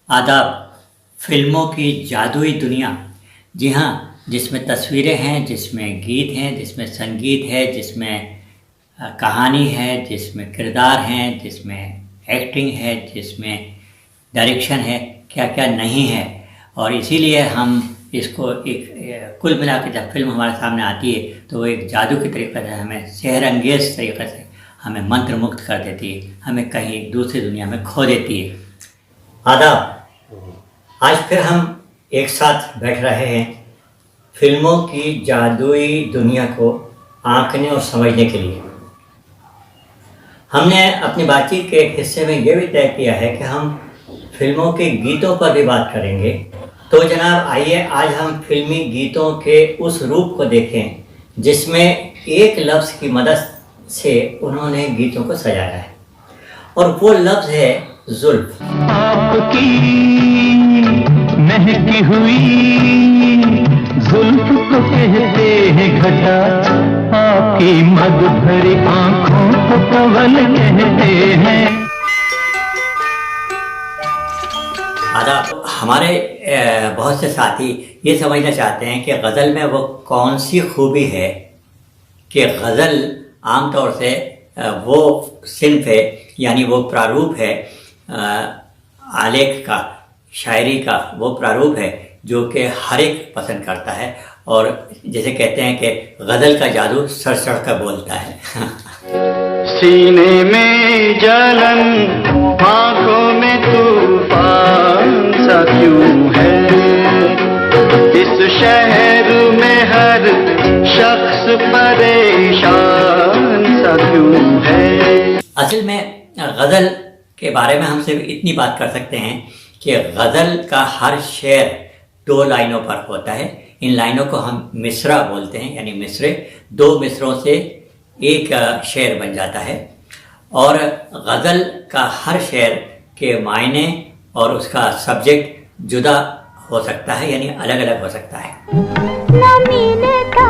आदाब। फिल्मों की जादुई दुनिया, जी हाँ, जिसमें तस्वीरें हैं, जिसमें गीत हैं, जिसमें संगीत है, जिसमें कहानी है, जिसमें किरदार हैं, जिसमें एक्टिंग है, जिसमें डायरेक्शन है, क्या क्या नहीं है। और इसीलिए हम इसको एक कुल मिला के जब फिल्म हमारे सामने आती है तो वो एक जादू के तरीके से हमें सेहरंगेज तरीके से हमें मंत्रमुग्ध कर देती है, हमें कहीं दूसरी दुनिया में खो देती है। आदाब। आज फिर हम एक साथ बैठ रहे हैं फिल्मों की जादुई दुनिया को आंकने और समझने के लिए। हमने अपनी बातचीत के एक हिस्से में ये भी तय किया है कि हम फिल्मों के गीतों पर भी बात करेंगे। तो जनाब, आइए आज हम फिल्मी गीतों के उस रूप को देखें जिसमें एक लफ्ज़ की मदद से उन्होंने गीतों को सजाया है, और वो लफ्ज़ है जुल्फ। आपकी महकी हुई जुल्फ को कहते हैं घटा, आपकी मद भरी आंखों को कवल कहते हैं। आदाब। हमारे बहुत से साथी ये समझना चाहते हैं कि गज़ल में वो कौन सी खूबी है कि गज़ल आमतौर से वो सिन्फ है, यानी वो प्रारूप है आलेख का, शायरी का वो प्रारूप है जो कि हर एक पसंद करता है। और जैसे कहते हैं कि गज़ल का जादू सड़ सड़ कर बोलता है। सीने में जलन, आंखों में तूफान सा क्यों है, इस शहर में हर शख्स परेशान सा क्यों है। असल में गज़ल के बारे में हम सिर्फ इतनी बात कर सकते हैं कि गज़ल का हर शेर 2 लाइनों पर होता है। इन लाइनों को हम मिसरा बोलते हैं, यानी मिसरे। 2 मिसरों से एक शेर बन जाता है, और गज़ल का हर शेर के मायने और उसका सब्जेक्ट जुदा हो सकता है, यानी अलग अलग हो सकता है। न मिलता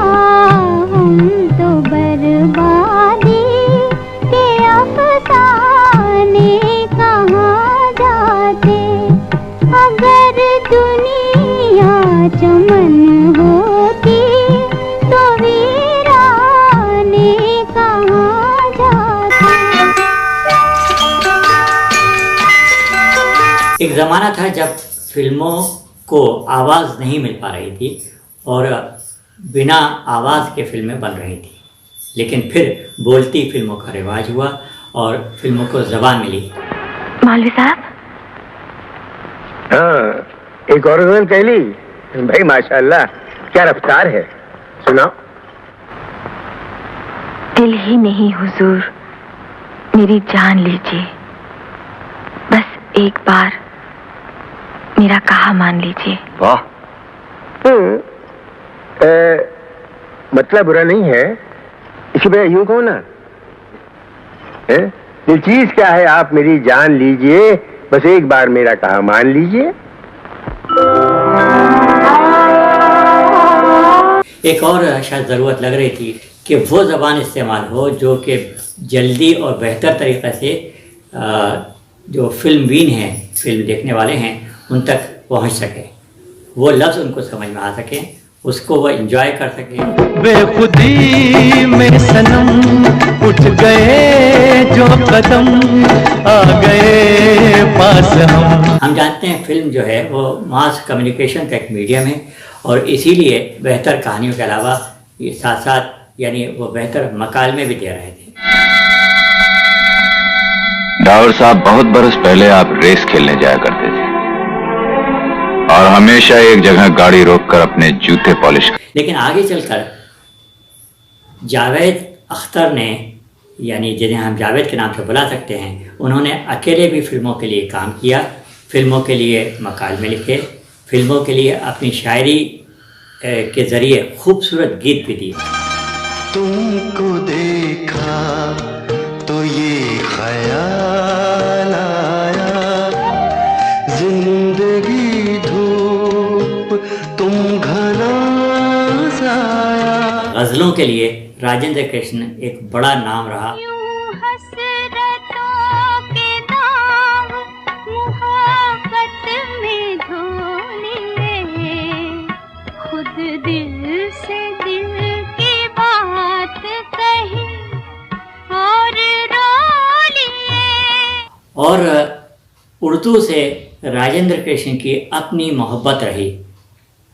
तो बर्बादी के अफसाने कहाँ जाते, अगर दुनिया चमन होती तो वीराने कहाँ जाते। एक ज़माना था जब फिल्मों को आवाज़ नहीं मिल पा रही थी और बिना आवाज़ के फिल्में बन रही थी, लेकिन फिर बोलती फिल्मों का रिवाज हुआ और फिल्मों को ज़बान मिली। मौलवी साहब। हाँ, एक और गज़ल कह ली भाई, माशाल्लाह क्या रफ्तार है। सुनाओ। दिल ही नहीं हुजूर, मेरी जान लीजिए, बस एक बार मेरा कहा मान लीजिए। वाह। मतलब बुरा नहीं है, इसी वजह यूं कहो ना, ये चीज क्या है, आप मेरी जान लीजिए, बस एक बार मेरा कहा मान लीजिए। एक और शायद ज़रूरत लग रही थी कि वो ज़बान इस्तेमाल हो जो कि जल्दी और बेहतर तरीक़े से जो फिल्मवीन हैं, फिल्म देखने वाले हैं, उन तक पहुंच सके, वो लफ्ज़ उनको समझ में आ सके, उसको वो एंजॉय कर सके। बेखुदी में सनम उठ गए जो कदम, आ गए पास हम जानते हैं फिल्म जो है वो मास कम्युनिकेशन का एक मीडियम है, और इसीलिए बेहतर कहानियों के अलावा ये साथ साथ यानी वो बेहतर मकालमे भी दे रहे थे। डावर साहब, बहुत बरस पहले आप रेस खेलने जाया करते थे और हमेशा एक जगह गाड़ी रोककर अपने जूते पॉलिश। लेकिन आगे चलकर जावेद अख्तर ने, यानी जिन्हें हम जावेद के नाम से बुला सकते हैं, उन्होंने अकेले भी फिल्मों के लिए काम किया, फिल्मों के लिए मकालमे लिखे, फिल्मों के लिए अपनी शायरी के ज़रिए खूबसूरत गीत भी दिए। तुमको देखा के लिए राजेंद्र कृष्ण एक बड़ा नाम रहा। यूं हसरतों के दाग मुहब्बत में धो लिए, खुद दिल से दिल की बात कही और रो लिए। और उर्दू से राजेंद्र कृष्ण की अपनी मोहब्बत रही।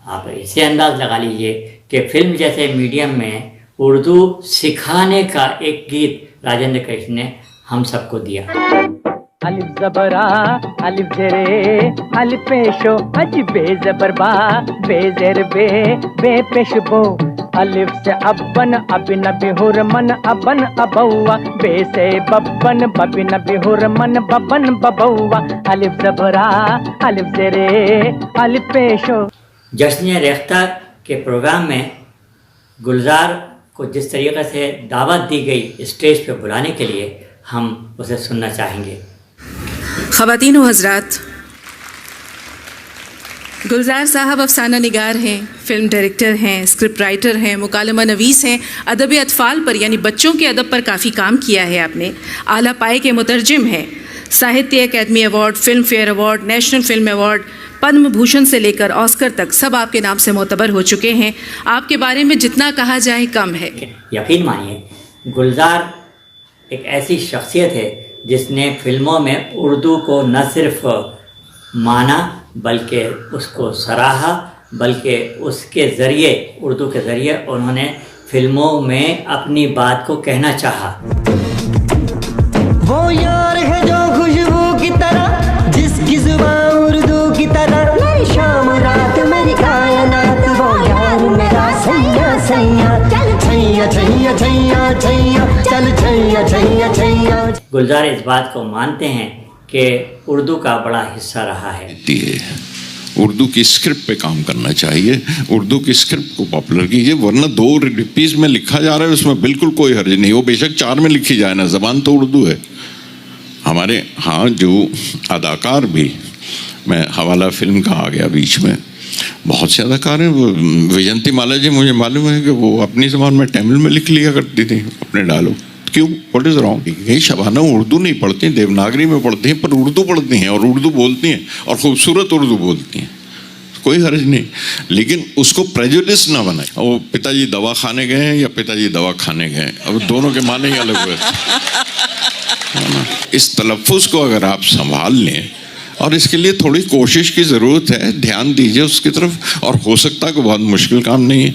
आप इसे अंदाज लगा लीजिए कि फिल्म जैसे मीडियम में उर्दू सिखाने का एक गीत राजेंद्र कृष्ण ने हम सबको दिया। अलिफ जबरा अलिफ जरे अलिफ पेशो अज बे जबर बा बे जर बे पेश बो, अलिफ से अबन अबिन बिहुर मन अबन अबौआ, बे से बबन बबिन बिहुर मन बबन बबौआ, अलिफ जबरा अलिफ जरे अलिफ पेशो। जश्न रेख्ता के प्रोग्राम में गुलजार को जिस तरीके से दावत दी गई स्टेज पे बुलाने के लिए, हम उसे सुनना चाहेंगे। ख़वातीन व हज़रात, गुलजार साहब अफसाना निगार हैं, फ़िल्म डायरेक्टर हैं, स्क्रिप्ट राइटर हैं, मुकालमा नवीस हैं। अदब अतफ़ाल पर यानी बच्चों के अदब पर काफ़ी काम किया है आपने। आला पाए के मुतरजिम हैं। Sahitya Akademi award, Filmfare award, national film award, Padma Bhushan से लेकर ऑस्कर तक सब आपके नाम से मोतबर हो चुके हैं। आपके बारे में जितना कहा जाए कम है। यकीन मानिए, गुलजार एक ऐसी शख्सियत है जिसने फिल्मों में उर्दू को न सिर्फ माना बल्कि उसको सराहा, बल्कि उसके ज़रिए, उर्दू के ज़रिए उन्होंने फिल्मों में अपनी बात को कहना चाहा। वो यार है जो खुशबू की तरह, जिसकी जुबान उर्दू की तरह, मेरी शाम रात मेरी कायनात, वो यार मेरा सैया सैया, चल छैया छैया छैया छैया, चल छैया छैया छैया। गुलजार इस बात को मानते हैं कि उर्दू का बड़ा हिस्सा रहा है। उर्दू की स्क्रिप्ट पे काम करना चाहिए, उर्दू की स्क्रिप्ट को पॉपुलर कीजिए, वरना 2 लिपीज में लिखा जा रहा है उसमें बिल्कुल कोई हर्ज नहीं। वो बेशक 4 में लिखी जाए ना, ज़बान तो उर्दू है। हमारे हाँ जो अदाकार भी, मैं हवाला फिल्म का आ गया बीच में, बहुत से अदाकार हैं। वो विजंती माला जी, मुझे मालूम है कि वो अपनी ज़बान में तमिल में लिख लिया करती थी अपने डायलॉग। क्यों? What is wrong? यही शबाना उर्दू नहीं पढ़ती, देवनागरी में पढ़ती हैं, पर उर्दू पढ़ती हैं और उर्दू बोलती हैं और खूबसूरत उर्दू बोलती हैं, कोई हर्ज नहीं। लेकिन उसको प्रेजुडिस ना बनाए। वो पिताजी दवा खाने गए हैं या पिताजी दवा खाने गए, अब दोनों के माने ही अलग हुए। इस तलफ़ुज़ को अगर आप संभाल लें, और इसके लिए थोड़ी कोशिश की ज़रूरत है, ध्यान दीजिए उसकी तरफ। और हो सकता है कि बहुत मुश्किल काम नहीं है।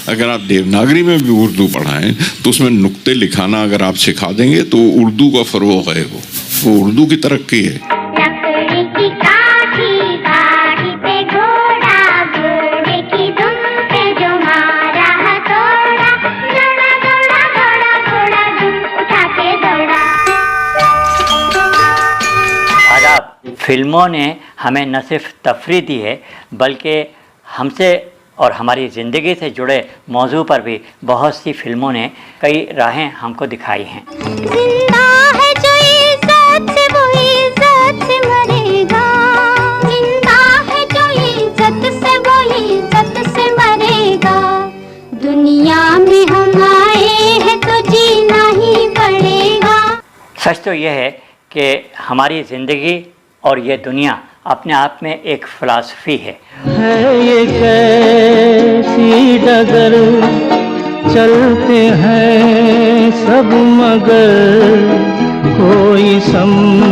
अगर आप देवनागरी में भी उर्दू पढ़ाएं तो उसमें नुक्ते लिखाना अगर आप सिखा देंगे तो उर्दू का फ़रोग़ है, वो उर्दू की तरक्की है। फिल्मों ने हमें न सिर्फ तफरीह दी है बल्कि हमसे और हमारी ज़िंदगी से जुड़े मौजू पर भी बहुत सी फिल्मों ने कई राहें हमको दिखाई हैं। जिंदा है जो इज्जत से वो इज्जत से मरेगा, जिंदा है जो इज्जत से वो इज्जत से मरेगा। दुनिया में हम आए हैं तो जीना ही पड़ेगा। सच तो यह है कि हमारी ज़िंदगी और ये दुनिया अपने आप में एक फ़िलासफ़ी है। ये कैसी डगर चलते हैं सब मगर कोई समझे